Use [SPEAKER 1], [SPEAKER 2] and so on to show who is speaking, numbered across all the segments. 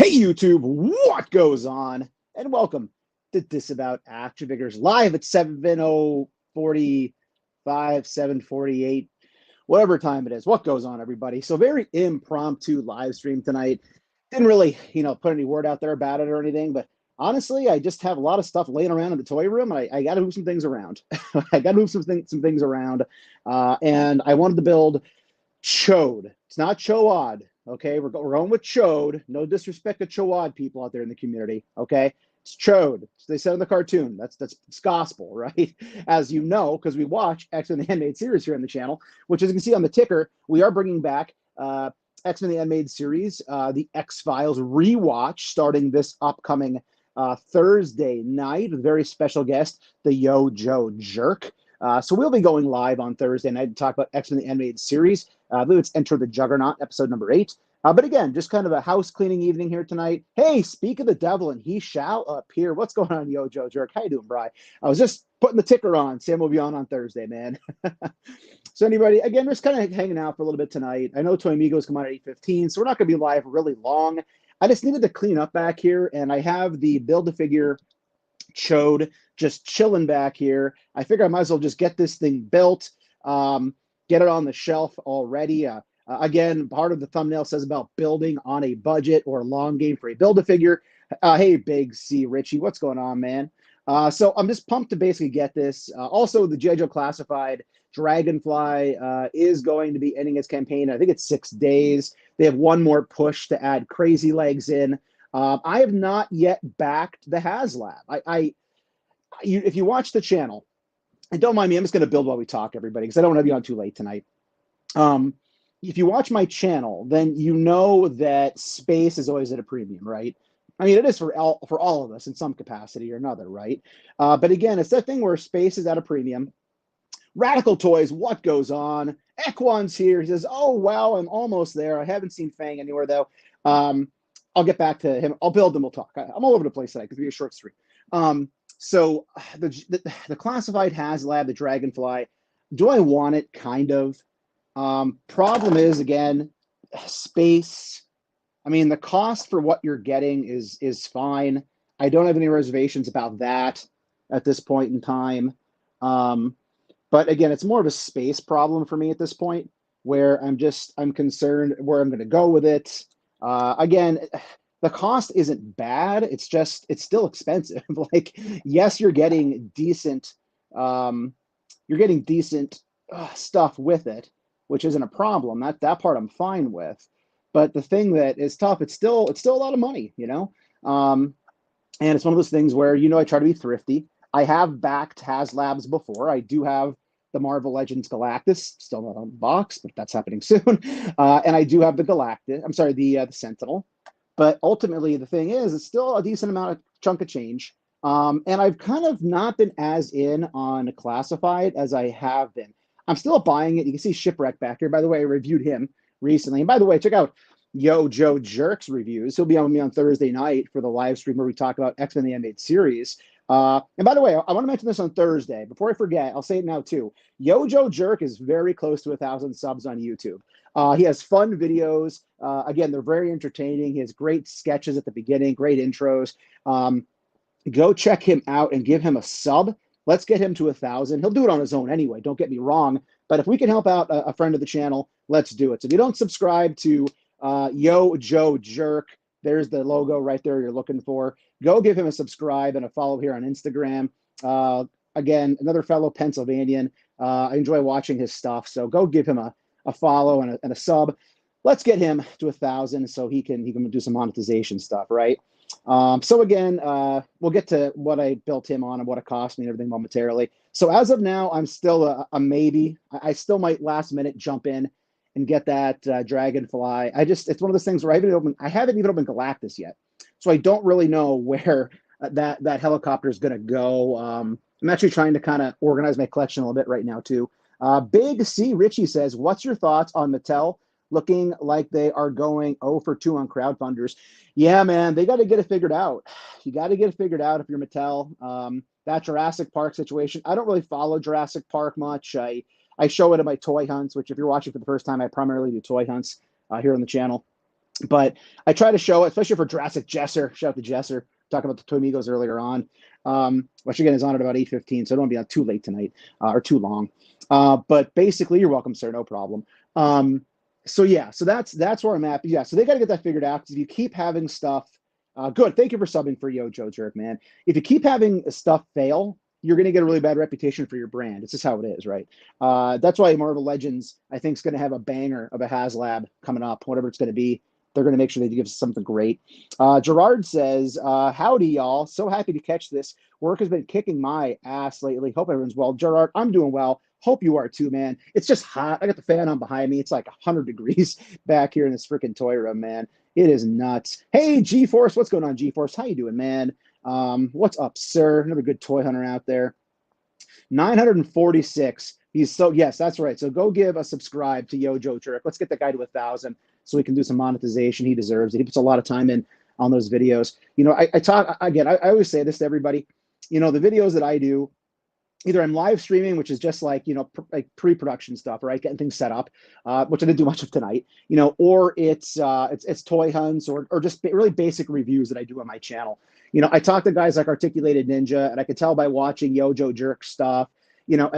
[SPEAKER 1] Hey YouTube, what goes on? And welcome to Disavowed Action Figures live at 7:45, 7:48, whatever time it is. What goes on, everybody? So very impromptu live stream tonight. Didn't really, put any word out there about it or anything, but honestly, I just have a lot of stuff laying around in the toy room. I got to move some things around. I got to move some things around, and I wanted to build Chode. It's not Choad. Okay, we're going with Chode. No disrespect to Choad people out there in the community. Okay, it's Chode. They said in the cartoon. That's gospel, right? As you know, because we watch X-Men the Animated Series here on the channel, which as you can see on the ticker, we are bringing back X-Men the Animated Series, the X-Files rewatch starting this upcoming Thursday night with a very special guest, the Yo Joe Jerk. So we'll be going live on Thursday night to talk about X-Men the Animated Series. I believe it's Enter the Juggernaut, episode number 8. But again, just kind of a house cleaning evening here tonight. Hey, speak of the devil, and he shall appear. What's going on, Yo Joe Jerk? How you doing, Bri? I was just putting the ticker on. Sam will be on Thursday, man. So anybody, again, just kind of hanging out for a little bit tonight. I know Toy Amigos come on at 8:15, so we're not going to be live really long. I just needed to clean up back here, and I have the Build-A-Figure Chode just chilling back here. I figure I might as well just get this thing built, get it on the shelf already. Again, part of the thumbnail says about building on a budget or a long game for a Build-A-Figure. Hey, Big C Richie, what's going on, man? So I'm just pumped to basically get this. Also, the G.I. Joe Classified Dragonfly is going to be ending its campaign. I think it's 6 days. They have one more push to add Crazy Legs in. I have not yet backed the HASLAB. If you watch the channel, and don't mind me, I'm just going to build while we talk, everybody, because I don't want to be on too late tonight. If you watch my channel, then you know that space is always at a premium, right? I mean, it is for all of us in some capacity or another, right? But again, it's that thing where space is at a premium. Radical Toys, what goes on? Equan's here. He says, oh, wow, I'm almost there. I haven't seen Fang anywhere, though. I'll get back to him. I'll build and we'll talk. I'm all over the place tonight because it'll be a short stream. So the classified HASLAB, the Dragonfly, do I want it? Kind of. Problem is, again, space. I mean, the cost for what you're getting is fine. I don't have any reservations about that at this point in time. But again, it's more of a space problem for me at this point, where I'm concerned where I'm going to go with it. Again, the cost isn't bad. It's still expensive. Like, yes, you're getting decent, stuff with it, which isn't a problem. That part I'm fine with. But the thing that is tough, it's still a lot of money, And it's one of those things where, I try to be thrifty. I have backed HASLABs before. I do have the Marvel Legends Galactus, still not on the box, but that's happening soon. And I do have the Galactus. I'm sorry, the Sentinel. But ultimately, the thing is, it's still a decent amount of chunk of change. And I've kind of not been as in on Classified as I have been. I'm still buying it. You can see Shipwreck back here. By the way, I reviewed him recently. And by the way, check out Yo Joe Jerk's reviews. He'll be on with me on Thursday night for the live stream where we talk about X-Men the Animated Series. And by the way, I want to mention this on Thursday. Before I forget, I'll say it now too. Yo Joe Jerk is very close to 1,000 subs on YouTube. He has fun videos. Again, they're very entertaining. He has great sketches at the beginning, great intros. Go check him out and give him a sub. Let's get him to 1,000. He'll do it on his own anyway, don't get me wrong. But if we can help out a friend of the channel, let's do it. So if you don't subscribe to Yo Joe Jerk, there's the logo right there you're looking for. Go give him a subscribe and a follow here on Instagram. Again, another fellow Pennsylvanian. I enjoy watching his stuff. So go give him a follow and a sub. Let's get him to 1,000 so he can do some monetization stuff, right? So again, we'll get to what I built him on and what it cost me and everything momentarily. So as of now, I'm still a maybe. I still might last minute jump in and get that Dragonfly. It's one of those things where I haven't even opened Galactus yet. So I don't really know where that helicopter is going to go. I'm actually trying to kind of organize my collection a little bit right now too. Big C Richie says, what's your thoughts on Mattel looking like they are going 0 for 2 on crowdfunders? Yeah, man, they got to get it figured out. You got to get it figured out if you're Mattel. That Jurassic Park situation, I don't really follow Jurassic Park much. I show it at my toy hunts, which if you're watching for the first time, I primarily do toy hunts here on the channel. But I try to show, especially for Jurassic Jesser, shout out to Jesser, talking about the Toy Migos earlier on, which again is on at about 8:15, so I don't want to be on too late tonight or too long. But basically, you're welcome, sir, no problem. So yeah, so that's where I'm at. But yeah, so they got to get that figured out, because if you keep having stuff, good. Thank you for subbing for Yo Joe Jerk, man. If you keep having stuff fail, you're going to get a really bad reputation for your brand. It's just how it is, right? That's why Marvel Legends, I think, is going to have a banger of a HasLab coming up, whatever it's going to be. They're going to make sure they give us something great. Gerard says, howdy, y'all. So happy to catch this. Work has been kicking my ass lately. Hope everyone's well. Gerard, I'm doing well. Hope you are too, man. It's just hot. I got the fan on behind me. It's like 100 degrees back here in this freaking toy room, man. It is nuts. Hey, G-Force. What's going on, G-Force? How you doing, man? What's up, sir? Another good toy hunter out there. 946. He's so, yes, that's right. So go give a subscribe to Yo Joe Jerk. Let's get the guy to 1,000 so we can do some monetization. He deserves it. He puts a lot of time in on those videos. You know, I talk again. I always say this to everybody. You know, the videos that I do, either I'm live streaming, which is just like, you know, like pre-production stuff, right? Getting things set up, which I didn't do much of tonight, you know, or it's toy hunts or just really basic reviews that I do on my channel. You know, I talk to guys like Articulated Ninja, and I could tell by watching Yo Joe Jerk stuff, you know,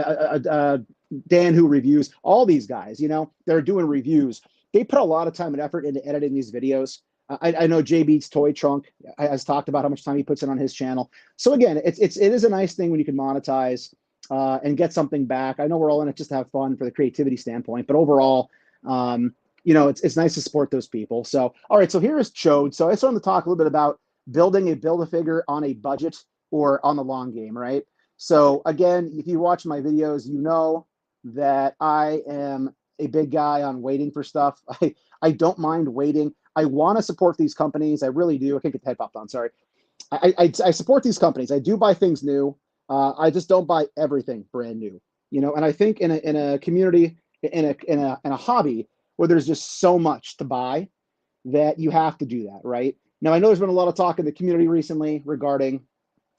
[SPEAKER 1] Dan who reviews, all these guys, you know, they're doing reviews. They put a lot of time and effort into editing these videos. I know J Beats Toy Trunk has talked about how much time he puts in on his channel. So again, it is a nice thing when you can monetize and get something back. I know we're all in it just to have fun for the creativity standpoint, but overall, you know, it's nice to support those people. So all right, so here is Chode. So I just wanted to talk a little bit about building a Build-A-Figure on a budget or on the long game, right? So again, if you watch my videos, you know that I am a big guy on waiting for stuff. I don't mind waiting. I want to support these companies. I really do. I can't get the head popped on. Sorry. I support these companies. I do buy things new. I just don't buy everything brand new. You know, and I think in a community, in a hobby where there's just so much to buy, that you have to do that, right? Now I know there's been a lot of talk in the community recently regarding,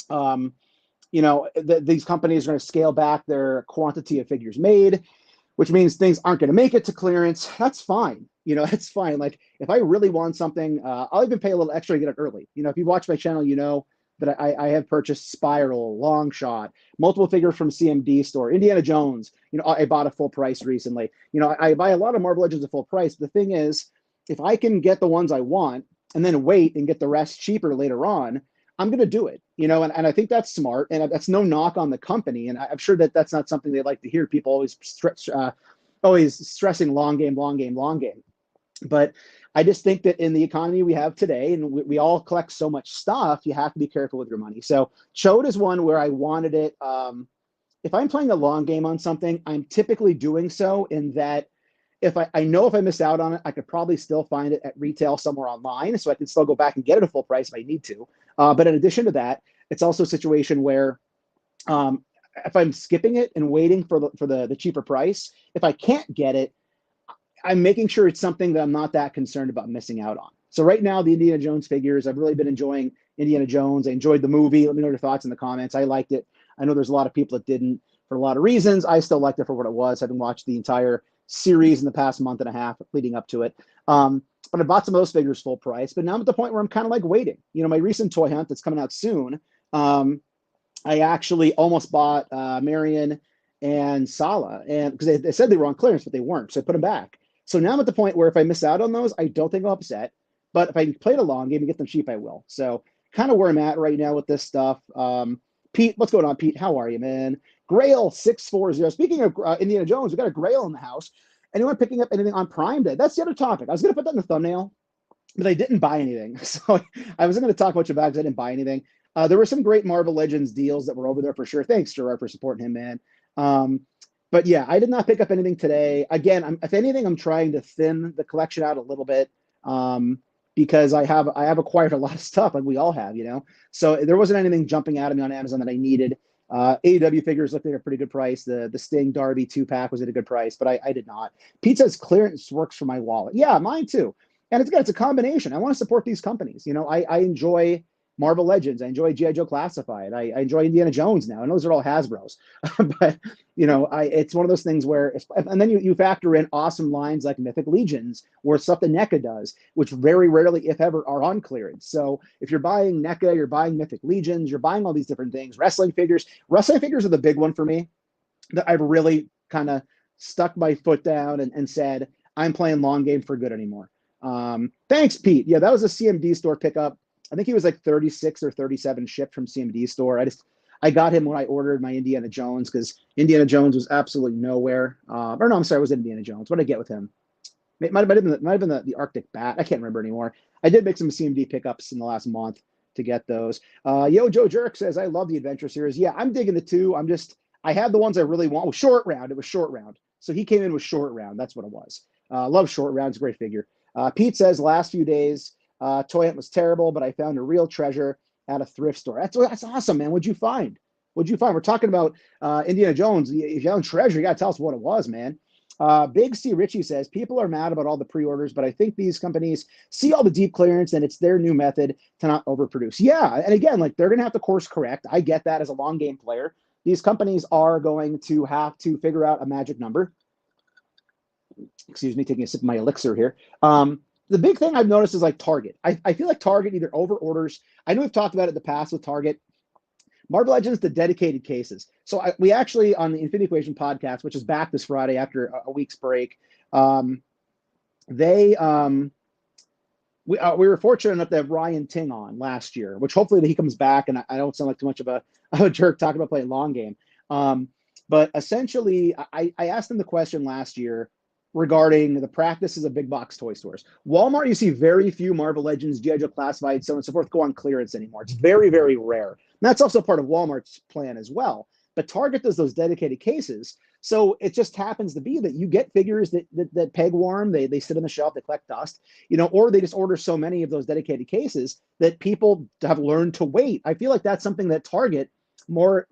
[SPEAKER 1] you know, these companies are going to scale back their quantity of figures made, which means things aren't going to make it to clearance. That's fine. You know, that's fine. Like if I really want something, I'll even pay a little extra to get it early. You know, if you watch my channel, you know that I have purchased Spiral, Long Shot, multiple figures from CMD store, Indiana Jones. You know, I bought a full price recently. You know, I buy a lot of Marvel Legends at full price. But the thing is, if I can get the ones I want and then wait and get the rest cheaper later on, I'm going to do it, you know, and I think that's smart, and that's no knock on the company. And I'm sure that that's not something they like to hear. People always stressing long game, long game, long game. But I just think that in the economy we have today, and we all collect so much stuff, you have to be careful with your money. So Chode is one where I wanted it. If I'm playing a long game on something, I'm typically doing so in that if I know if I missed out on it, I could probably still find it at retail somewhere online, so I can still go back and get it at full price if I need to. But in addition to that, it's also a situation where if I'm skipping it and waiting for the cheaper price, if I can't get it, I'm making sure it's something that I'm not that concerned about missing out on. So right now, the Indiana Jones figures, I've really been enjoying Indiana Jones. I enjoyed the movie. Let me know your thoughts in the comments. I liked it. I know there's a lot of people that didn't for a lot of reasons. I still liked it for what it was, having watched the entire series in the past month and a half leading up to it. But I bought some of those figures full price. But now I'm at the point where I'm kind of like waiting. You know, my recent toy hunt that's coming out soon, I actually almost bought Marion and Sala, and because they said they were on clearance, but they weren't. So I put them back. So now I'm at the point where if I miss out on those, I don't think I'm upset. But if I play the long game and get them cheap, I will. So kind of where I'm at right now with this stuff. Pete, what's going on, Pete? How are you, man? Grail 640. Speaking of Indiana Jones, we got a Grail in the house. Anyone picking up anything on Prime Day? That's the other topic. I was going to put that in the thumbnail, but I didn't buy anything. So I wasn't going to talk much about it because I didn't buy anything. There were some great Marvel Legends deals that were over there for sure. Thanks, Gerard, for supporting him, man. But yeah, I did not pick up anything today. Again, if anything, I'm trying to thin the collection out a little bit because I have acquired a lot of stuff, like we all have, you know. So there wasn't anything jumping out at me on Amazon that I needed. AEW figures looked at a pretty good price. The Sting Darby 2-pack was at a good price, but I did not. Pete says clearance works for my wallet. Yeah, mine too. And it's a combination. I want to support these companies. You know, I enjoy Marvel Legends. I enjoy G.I. Joe Classified. I enjoy Indiana Jones now. And those are all Hasbro's. But, it's one of those things where, and then you factor in awesome lines like Mythic Legions or stuff that NECA does, which very rarely, if ever, are on clearance. So if you're buying NECA, you're buying Mythic Legions, you're buying all these different things. Wrestling figures are the big one for me that I've really kind of stuck my foot down and said, I'm playing long game for good anymore. Thanks, Pete. Yeah, that was a CMD store pickup. I think he was like 36 or 37 shipped from CMD store. I got him when I ordered my Indiana Jones because Indiana Jones was absolutely nowhere. Or no, I'm sorry, it was Indiana Jones. What did I get with him? It might have been the Arctic Bat. I can't remember anymore. I did make some CMD pickups in the last month to get those. Yo, Joe Jerk says, I love the Adventure series. Yeah, I'm digging the two. I had the ones I really want. It was short round. So he came in with short round. That's what it was. Love short round. It's a great figure. Pete says, last few days, Toy Hunt was terrible, but I found a real treasure at a thrift store. That's awesome, man. What'd you find? We're talking about Indiana Jones. If you found treasure, you got to tell us what it was, man. Big C Richie says, people are mad about all the pre-orders, but I think these companies see all the deep clearance and it's their new method to not overproduce. Yeah, and again, like they're going to have to course correct. I get that as a long game player. These companies are going to have to figure out a magic number. Excuse me, taking a sip of my elixir here. The big thing I've noticed is like Target. I feel like Target either over orders. I know we've talked about it in the past with Target. Marvel Legends, the dedicated cases. So we actually, on the Infinity Equation podcast, which is back this Friday after a week's break, we were fortunate enough to have Ryan Ting on last year, which hopefully he comes back, and I don't sound like too much of a jerk talking about playing long game. But essentially, I asked him the question last year regarding the practices of big box toy stores. Walmart, you see very few Marvel Legends, G.I. Joe Classified, so on and so forth, go on clearance anymore. It's very, very rare. And that's also part of Walmart's plan as well. But Target does those dedicated cases. So it just happens to be that you get figures that peg warm, they sit on the shelf, they collect dust, or they just order so many of those dedicated cases that people have learned to wait. I feel like that's something that Target, more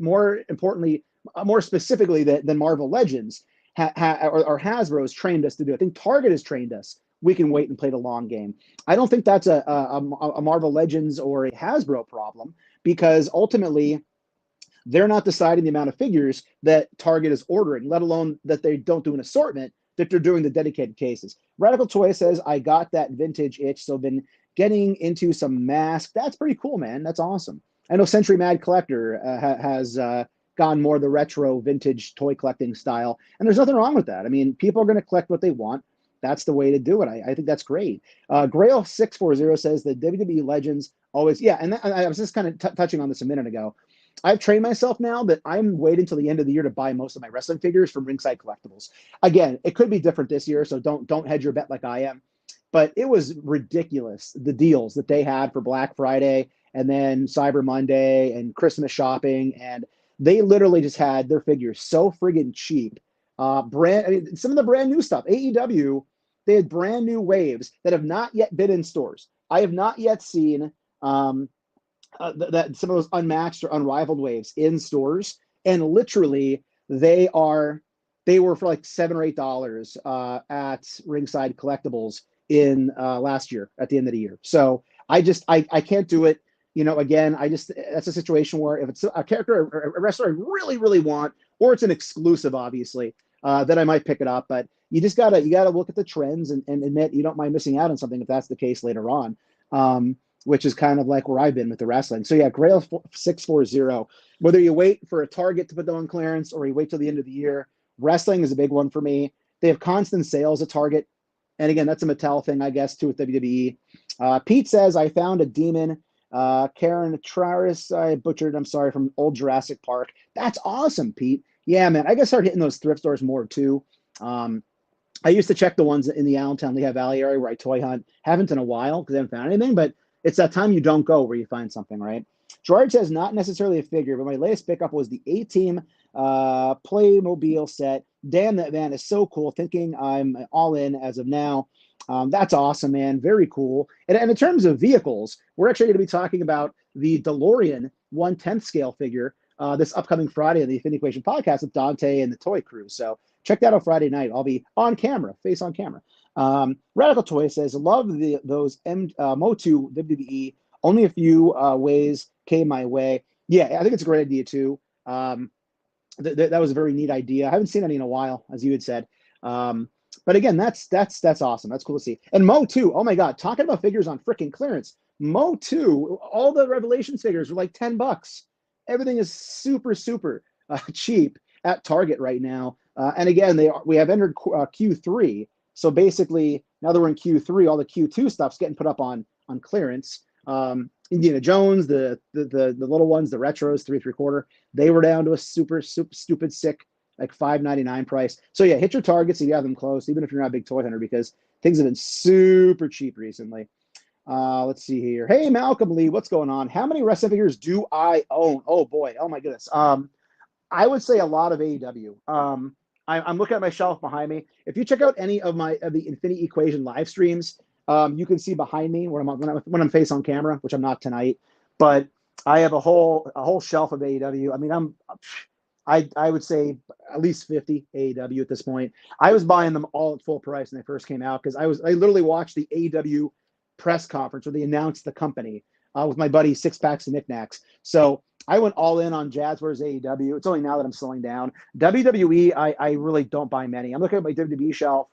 [SPEAKER 1] importantly, more specifically than Marvel Legends, or Hasbro has trained us to do. I think Target has trained us. We can wait and play the long game. I don't think that's a Marvel Legends or a Hasbro problem, because ultimately they're not deciding the amount of figures that Target is ordering, let alone that they don't do an assortment, that they're doing the dedicated cases. Radical Toy says, I got that vintage itch, so been getting into some mask. That's pretty cool, man. That's awesome. I know Century Mad Collector has gone more the retro vintage toy collecting style, and there's nothing wrong with that. I mean, people are going to collect what they want. That's the way to do it. I think that's great. Grail 640 says the WWE Legends always, yeah, and I was just kind of touching on this a minute ago. I've trained myself now that I'm waiting till the end of the year to buy most of my wrestling figures from Ringside Collectibles. Again, it could be different this year, so don't hedge your bet like I am. But it was ridiculous, the deals that they had for Black Friday and then Cyber Monday and Christmas shopping, and they literally just had their figures so friggin' cheap. Some of the brand new stuff. AEW, they had brand new waves that have not yet been in stores. I have not yet seen that some of those unmatched or unrivaled waves in stores, and literally they were for like $7 or $8 at Ringside Collectibles in last year at the end of the year. So I can't do it. Again, that's a situation where if it's a character or a wrestler I really, really want, or it's an exclusive, obviously, then I might pick it up. But you gotta look at the trends and admit you don't mind missing out on something if that's the case later on. Which is kind of like where I've been with the wrestling. So yeah, Grail 640, whether you wait for a Target to put them on clearance or you wait till the end of the year, wrestling is a big one for me. They have constant sales at Target. And again, that's a Mattel thing, I guess, too, with WWE. Pete says, I found a demon, Karen Traris, I butchered, I'm sorry, from Old Jurassic Park. That's awesome, Pete. Yeah, man, I gotta start hitting those thrift stores more too. I used to check the ones in the Allentown, Lehigh Valley area where I toy hunt. Haven't in a while because I haven't found anything, but it's that time you don't go where you find something, right? George says, not necessarily a figure, but my latest pickup was the A-Team Playmobil set. Damn, that van is so cool. Thinking I'm all in as of now. That's awesome, man. Very cool. And in terms of vehicles, we're actually going to be talking about the DeLorean 1/10 scale figure this upcoming Friday on the Infinity Equation podcast with Dante and the Toy Crew. So check that out Friday night. I'll be on camera, face on camera. Radical Toy says, love those Motu WWE Only a few ways came my way. Yeah, I think it's a great idea too. That was a very neat idea. I haven't seen any in a while, as you had said. But again, that's awesome. That's cool to see. And Mo too. Oh my God, talking about figures on freaking clearance. Mo too. All the Revelations figures were like $10. Everything is super cheap at Target right now. And again, we have entered Q3. So basically, now that we're in Q3, all the Q2 stuff's getting put up on clearance. Indiana Jones, the little ones, the retros, 3.75, they were down to a super stupid sick like $5.99 price. So yeah, hit your targets if you have them close, even if you're not a big toy hunter, because things have been super cheap recently. Let's see here. Hey, Malcolm Lee, what's going on? How many wrestling figures do I own? Oh boy, oh my goodness. I would say a lot of AEW. I'm looking at my shelf behind me. If you check out any of the Infinity Equation live streams, you can see behind me when I'm face on camera, which I'm not tonight, but I have a whole shelf of AEW. I mean, I would say at least 50 AEW at this point. I was buying them all at full price when they first came out because I literally watched the AEW press conference where they announced the company with my buddy Six Packs and Knickknacks. So I went all in on Jazzwares AEW. It's only now that I'm slowing down. WWE, I really don't buy many. I'm looking at my WWE shelf.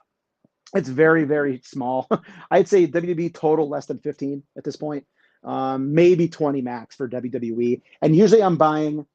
[SPEAKER 1] It's very small. I'd say WWE total less than 15 at this point. Maybe 20 max for WWE. And usually I'm buying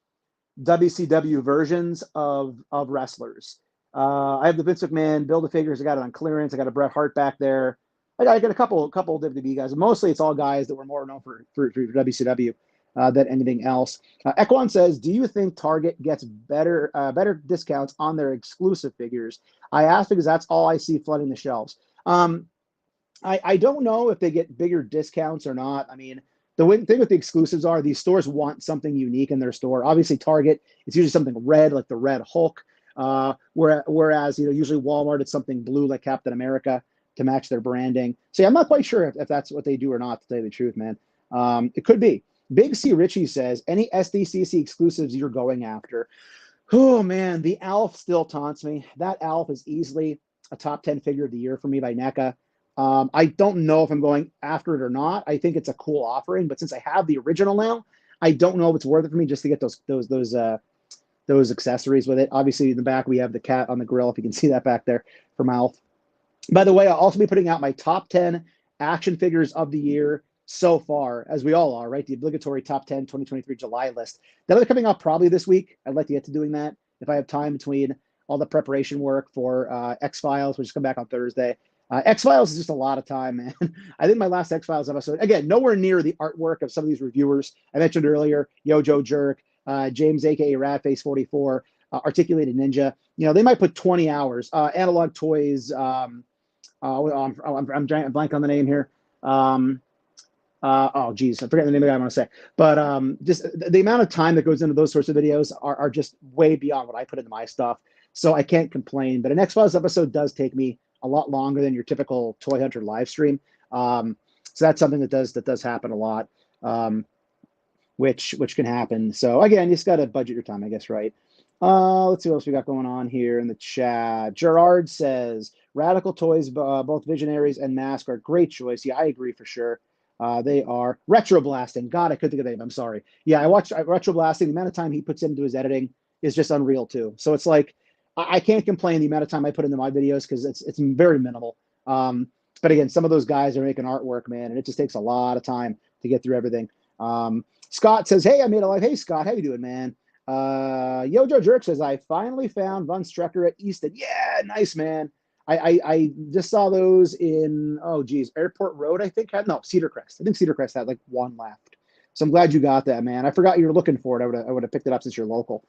[SPEAKER 1] WCW versions of wrestlers. I have the Vince McMahon Build-A-Figures. I got it on clearance. I got a Bret Hart back there. I got a couple WWE guys. Mostly it's all guys that were more known for WCW than anything else. Equan says, do you think Target gets better discounts on their exclusive figures? I asked because that's all I see flooding the shelves. I don't know if they get bigger discounts or not. I mean, the thing with the exclusives are these stores want something unique in their store. Obviously, Target, it's usually something red, like the Red Hulk. Whereas, usually Walmart, it's something blue, like Captain America, to match their branding. So yeah, I'm not quite sure if that's what they do or not, to tell you the truth, man. It could be. Big C Richie says, any SDCC exclusives you're going after? Oh, man, the Alf still taunts me. That Alf is easily a top 10 figure of the year for me by NECA. I don't know if I'm going after it or not. I think it's a cool offering, but since I have the original now, I don't know if it's worth it for me just to get those accessories with it. Obviously, in the back, we have the cat on the grill, if you can see that back there from Alf. By the way, I'll also be putting out my top 10 action figures of the year so far, as we all are, right? The obligatory top 10 2023 July list. That'll be coming out probably this week. I'd like to get to doing that if I have time between all the preparation work for X-Files, which is come back on Thursday. X-Files is just a lot of time, man. I think my last X-Files episode, again, nowhere near the artwork of some of these reviewers I mentioned earlier, Yojo Jerk, James, a.k.a. Radface44, Articulated Ninja. They might put 20 hours. Analog Toys, I'm blank on the name here. Oh, geez, I forget the name of the guy I want to say. But just the amount of time that goes into those sorts of videos are just way beyond what I put into my stuff. So I can't complain. But an X-Files episode does take me a lot longer than your typical Toy Hunter live stream. So that's something that does happen a lot, which can happen. So again, you just got to budget your time, I guess, right? Let's see what else we got going on here in the chat. Gerard says, Radical Toys, both Visionaries and Mask are a great choice. Yeah, I agree for sure. They are Retro Blasting. God, I couldn't think of the name. I'm sorry. Yeah, I watched Retro Blasting. The amount of time he puts into his editing is just unreal too. So it's like, I can't complain the amount of time I put into my videos because it's very minimal. But again, some of those guys are making artwork, man, and it just takes a lot of time to get through everything. Scott says, hey, I made a live. Hey, Scott, how you doing, man? Yojo Jerk says, I finally found Von Strecker at Easton. Yeah, nice, man. I just saw those in, Airport Road, I think. Cedar Crest. I think Cedar Crest had like one left. So I'm glad you got that, man. I forgot you were looking for it. I would have picked it up since you're local.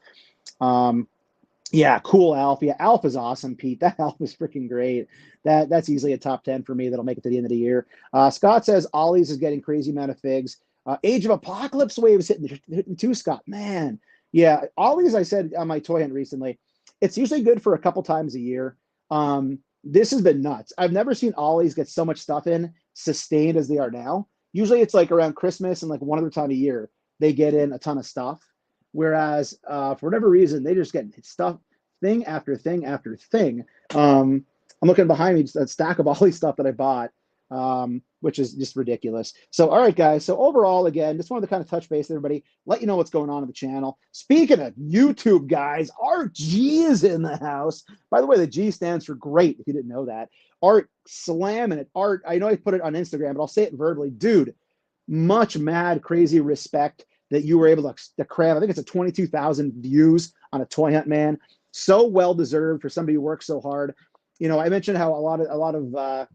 [SPEAKER 1] Yeah, cool Alf. Yeah, Alf is awesome, Pete. That Alf is freaking great. That's easily a top 10 for me. That'll make it to the end of the year. Scott says Ollie's is getting crazy amount of figs. Age of Apocalypse wave is hitting too, Scott. Man. Yeah, Ollie's, I said on my toy hunt recently, it's usually good for a couple times a year. This has been nuts. I've never seen Ollie's get so much stuff in sustained as they are now. Usually it's like around Christmas and like one other time a year they get in a ton of stuff. Whereas for whatever reason, they just get stuff, thing after thing after thing. I'm looking behind me, just a stack of Ollie stuff that I bought. which is just ridiculous. So, all right, guys. So overall, again, just wanted to kind of touch base with everybody, let you know what's going on in the channel. Speaking of YouTube, guys, Art G is in the house. By the way, the G stands for great, if you didn't know that. Art slamming it. Art, I know I put it on Instagram, but I'll say it verbally. Dude, much mad, crazy respect that you were able to cram. I think it's a 22,000 views on a Toy Hunt, man. So well deserved for somebody who works so hard. You know, I mentioned how a lot of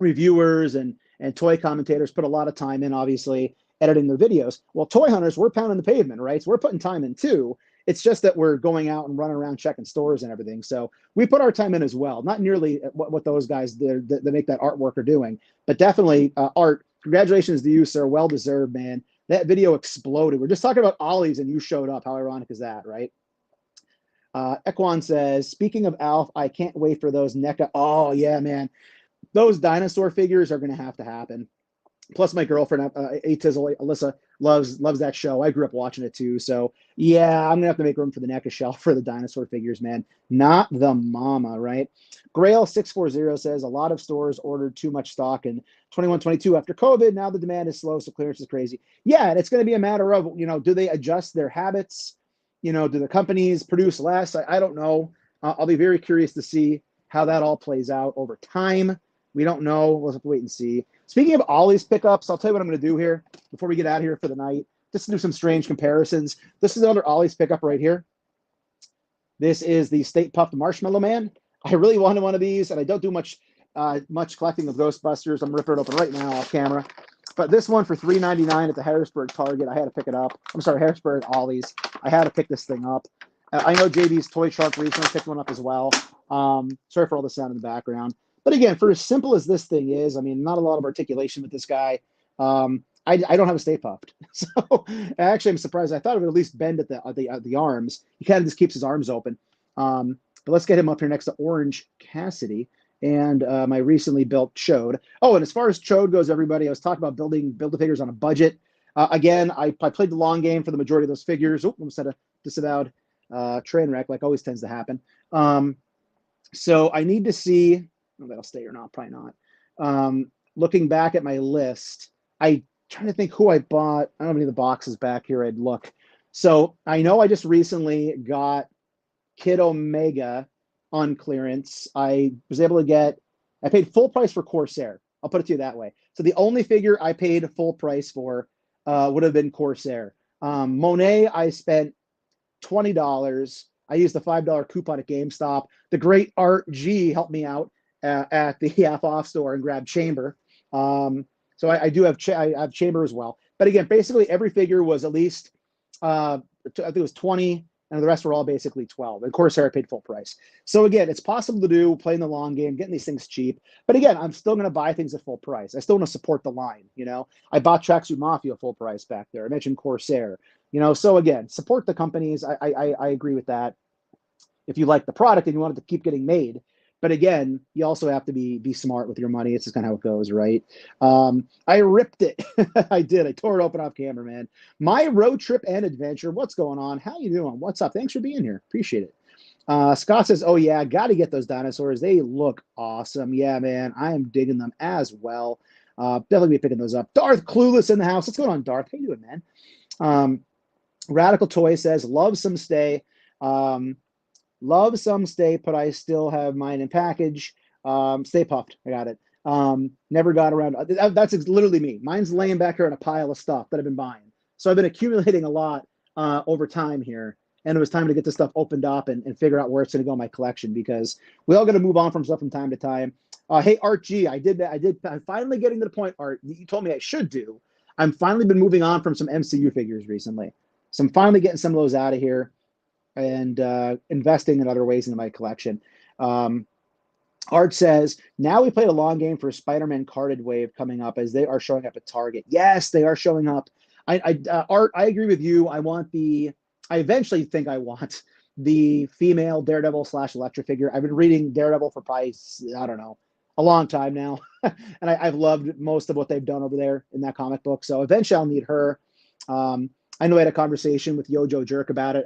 [SPEAKER 1] reviewers and toy commentators put a lot of time in, obviously, editing their videos. Well, toy hunters, we're pounding the pavement, right? So we're putting time in too. It's just that we're going out and running around checking stores and everything. So we put our time in as well. Not nearly what those guys that make that artwork are doing, but definitely Art, congratulations to you, sir. Well deserved, man. That video exploded. We're just talking about ollies and you showed up. How ironic is that, right? Ekwan says, speaking of Alf, I can't wait for those NECA. Oh, yeah, man. Those dinosaur figures are going to happen. Plus, my girlfriend, Atizzle, Alyssa, loves that show. I grew up watching it too. So, yeah, I'm going to have to make room for the NECA shelf for the dinosaur figures, man. Not the mama, right? Grail640 says, a lot of stores ordered too much stock in 21-22 after COVID. Now the demand is slow, so clearance is crazy. Yeah, and it's going to be a matter of, you know, do they adjust their habits? You know, do the companies produce less? I don't know. I'll be very curious to see how that all plays out over time. We don't know. We'll have to wait and see. Speaking of Ollie's pickups, I'll tell you what I'm going to do here before we get out of here for the night. Just to do some strange comparisons. This is another Ollie's pickup right here. This is the State Puffed Marshmallow Man. I really wanted one of these, and I don't do much collecting of Ghostbusters. I'm ripping it open right now off camera. But this one for $3.99 at the Harrisburg Target, I had to pick it up. I'm sorry, Harrisburg Ollie's. I had to pick this thing up. I know JB's Toy Trunk recently picked one up as well. Sorry for all the sound in the background. But again, for as simple as this thing is, I mean, not a lot of articulation with this guy. I don't have a Stay Puffed, so actually I'm surprised. I thought it would at least bend at the arms. He kind of just keeps his arms open. But let's get him up here next to Orange Cassidy and my recently built Chode. Oh, and as far as Chode goes, everybody, I was talking about Build-A-Figures on a budget. Again, I played the long game for the majority of those figures. Oh, almost had a disavowed train wreck, like always tends to happen. So I need to see. Oh, that'll stay or not, probably not. Looking back at my list, I trying to think who I bought. I don't have any of the boxes back here. I'd look. So I know I just recently got Kid Omega on clearance. I was able to get, I paid full price for Corsair. I'll put it to you that way. So the only figure I paid full price for would have been Corsair. Monet, I spent $20. I used the $5 coupon at GameStop. The great Art G helped me out at the half off store and grabbed Chamber. So I do have I have Chamber as well. But again, basically every figure was at least I think it was 20, and the rest were all basically 12. And Corsair I paid full price. So again, it's possible to do, playing the long game, getting these things cheap. But again, I'm still going to buy things at full price. I still want to support the line. You know, I bought Tracksuit Mafia full price back there. I mentioned Corsair. You know, so again, support the companies. I agree with that. If you like the product and you want it to keep getting made. But again, you also have to be smart with your money. It's just kind of how it goes, right? I ripped it. I did. I tore it open off camera, man. My road trip and adventure. What's going on? How you doing? What's up? Thanks for being here. Appreciate it. Scott says, oh, yeah, got to get those dinosaurs. They look awesome. Yeah, man. I am digging them as well. Definitely be picking those up. Darth Clueless in the house. What's going on, Darth? How you doing, man? Radical Toy says, love some Stay. Love some Stay, but I still have mine in package. Stay Puffed. I got it. Never got around. That's literally me. Mine's laying back here in a pile of stuff that I've been buying. So I've been accumulating a lot over time here. And it was time to get this stuff opened up and figure out where it's going to go in my collection, because we all got to move on from stuff from time to time. Hey, Art G, I did that. I'm finally getting to the point, Art, you told me I should do. I'm finally been moving on from some MCU figures recently. So I'm finally getting some of those out of here and investing in other ways into my collection. Art says, now we played a long game for Spider-Man carded wave coming up, as they are showing up at Target. Yes, they are showing up. Art, I agree with you. I eventually think I want the female Daredevil / Electra figure. I've been reading Daredevil for probably, I don't know, a long time now. And I've loved most of what they've done over there in that comic book. So eventually I'll need her. I know I had a conversation with Yojo Jerk about it.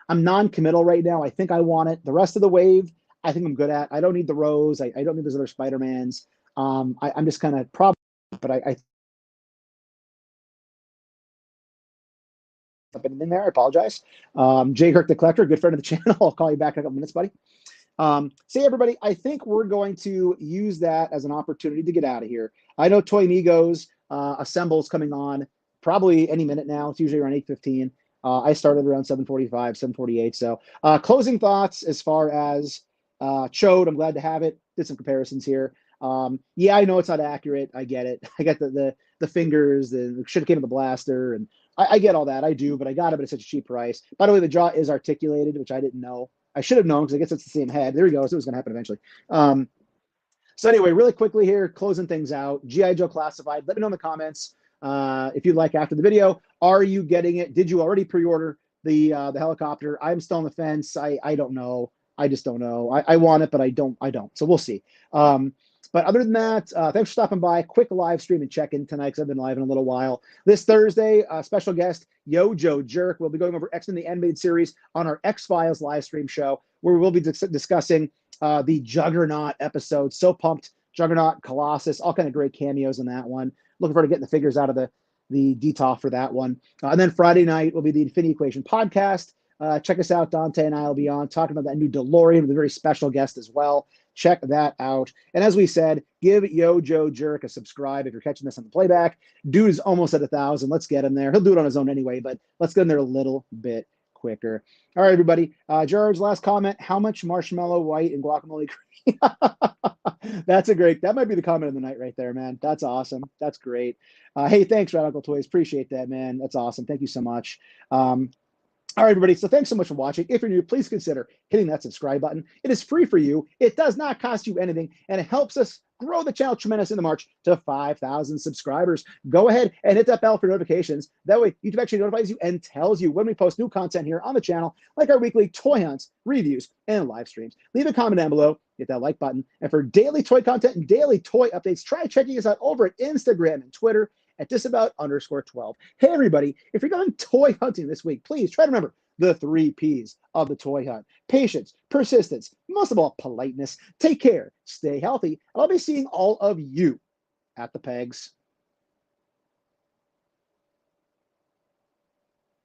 [SPEAKER 1] I'm non-committal right now. I think I want it. The rest of the wave, I think I'm good at. I don't need the Rose. I don't need those other Spider-Mans. I'm just kind of probably, but I in there. I apologize. Jay Kirk the Collector, good friend of the channel. I'll call you back in a couple minutes, buddy. See everybody, I think we're going to use that as an opportunity to get out of here. I know Toy Migos Assemble's coming on probably any minute now. It's usually around 8:15. I started around 7:45, 7:48. So closing thoughts as far as Chode, I'm glad to have it. Did some comparisons here. Yeah, I know it's not accurate. I get it. I get the fingers, the should have came with the blaster, and I get all that. I do, but I got it, but it's such a cheap price. By the way, the jaw is articulated, which I didn't know. I should have known because I guess it's the same head. There we go. So it was going to happen eventually. So anyway, really quickly here, closing things out. G.I. Joe Classified. Let me know in the comments if you'd like after the video. Are you getting it? Did you already pre-order the helicopter? I'm still on the fence. I don't know. I just don't know. I want it, but I don't. So we'll see. But other than that, thanks for stopping by. Quick live stream and check-in tonight because I've been live in a little while. This Thursday, special guest, Yo Joe Jerk. We'll be going over X-Men the Animated Series on our X-Files live stream show, where we'll be discussing the Juggernaut episode. So pumped. Juggernaut, Colossus, all kind of great cameos in that one. Looking forward to getting the figures out of the DTOF for that one. And then Friday night will be the Infinity Equation podcast. Check us out. Dante and I will be on talking about that new DeLorean with a very special guest as well. Check that out. And as we said, give Yo Joe Jerk a subscribe if you're catching this on the playback. Dude is almost at 1,000. Let's get him there. He'll do it on his own anyway, but let's get him there a little bit quicker. All right, everybody. Gerard's last comment. How much marshmallow white and guacamole cream? That might be the comment of the night right there, man. That's awesome. That's great. Hey, thanks, Radical Toys. Appreciate that, man. That's awesome. Thank you so much. All right, everybody. So thanks so much for watching. If you're new, please consider hitting that subscribe button. It is free for you. It does not cost you anything, and it helps us grow the channel tremendously in the march to 5,000 subscribers. Go ahead and hit that bell for notifications. That way, YouTube actually notifies you and tells you when we post new content here on the channel, like our weekly toy hunts, reviews, and live streams. Leave a comment down below. Hit that like button. And for daily toy content and daily toy updates, try checking us out over at Instagram and Twitter at Disavowed_12. Hey, everybody, if you're going toy hunting this week, please try to remember the 3 Ps of the toy hunt: patience, persistence, most of all, politeness. Take care, stay healthy, and I'll be seeing all of you at the pegs.